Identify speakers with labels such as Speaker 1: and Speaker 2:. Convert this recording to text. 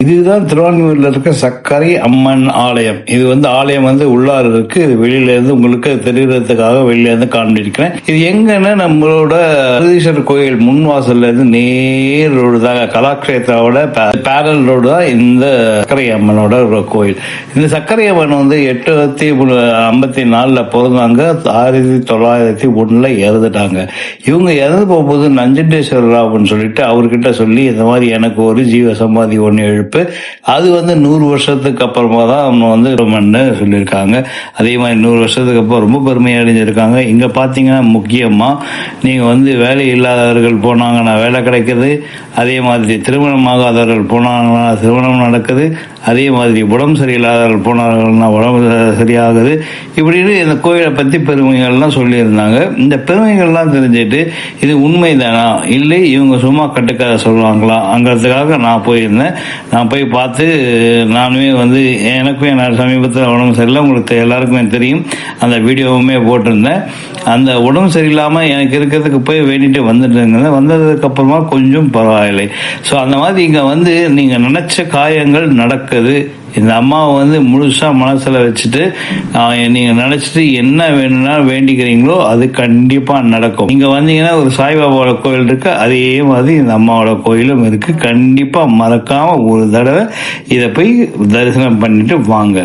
Speaker 1: இதுதான் திருவான்மியூர்ல இருக்க சக்கரை அம்மன் ஆலயம். இது ஆலயம் உள்ளார இருக்கு. இது வெளியில இருந்து உங்களுக்கு தெரியறதுக்காக வெளியில இருந்து காண்பிக்கிறேன். இது எங்கன்னா நம்மளோட பிரகதீஸ்வரர் கோயில் முன்வாசல்ல இருந்து நேர் ரோடு தான், கலாக்ஷேத்ராவோட பேரல் ரோடு தான் இந்த சக்கரை அம்மனோட கோயில். இந்த சக்கரை அம்மன் 854 பிறந்தாங்க. 1901 இறந்துட்டாங்க. இவங்க இறந்து போகும்போது நஞ்சண்டேஸ்வர ராவ்னு சொல்லிட்டு அவர்கிட்ட சொல்லி இந்த மாதிரி எனக்கு ஒரு ஜீவ சமாதி ஒன்று எழுப்பு, அது 100 வருஷத்துக்கு அப்புறமா தான் அவங்க சொல்லியிருக்காங்க. அதே மாதிரி 100 வருஷத்துக்கு அப்புறம் ரொம்ப பெருமை அடைஞ்சிருக்காங்க. இங்க பாத்தீங்கன்னா முக்கியமா நீங்க வேலை இல்லாதவர்கள் போனாங்கன்னா வேலை கிடைக்குது. அதே மாதிரி திருமணம் ஆகாதவர்கள் போனாங்கன்னா திருமணம் நடக்குது. அதே மாதிரி உடம்பு சரியில்லாதவர்கள் போனார்கள்னா உடம்பு சரியாகுது. இப்படின்னு இந்த கோயிலை பத்தி பெருமைகள்லாம் சொல்லியிருந்தாங்க. இந்த பெருமைகள்லாம் தெரிஞ்சுட்டு இது உண்மைதானா இல்லை இவங்க சும்மா கட்டுக்கதை சொல்லுவாங்களா அங்கிறதுக்காக நான் போயிருந்தேன். நான் போய் பார்த்து நானுமே எனக்கும் என் சமீபத்தில் உடம்பு சரியில்லை, உங்களுக்கு எல்லாருக்குமே தெரியும், அந்த வீடியோவுமே போட்டிருந்தேன். அந்த உடம்பு சரியில்லாமல் எனக்கு இருக்கிறதுக்கு போய் வேண்டிட்டு வந்துட்டு வந்ததுக்கு அப்புறமா கொஞ்சம் பரவாயில்லை. ஸோ அந்த மாதிரி இங்கே நீங்கள் நினைச்ச காயங்கள் நடக்குது. இந்த அம்மாவை முழுசா மனசுல வச்சுட்டு நீங்க நினைச்சிட்டு என்ன வேணும்னா வேண்டிக்கிறீங்களோ அது கண்டிப்பா நடக்கும். நீங்க வந்தீங்கன்னா ஒரு சாய்பாபாவோட கோயில் இருக்கு, அதே மாதிரி இந்த அம்மாவோட கோயிலும் இருக்கு. கண்டிப்பா மறக்காம ஒரு தடவை இதை போய் தரிசனம் பண்ணிட்டு வாங்க.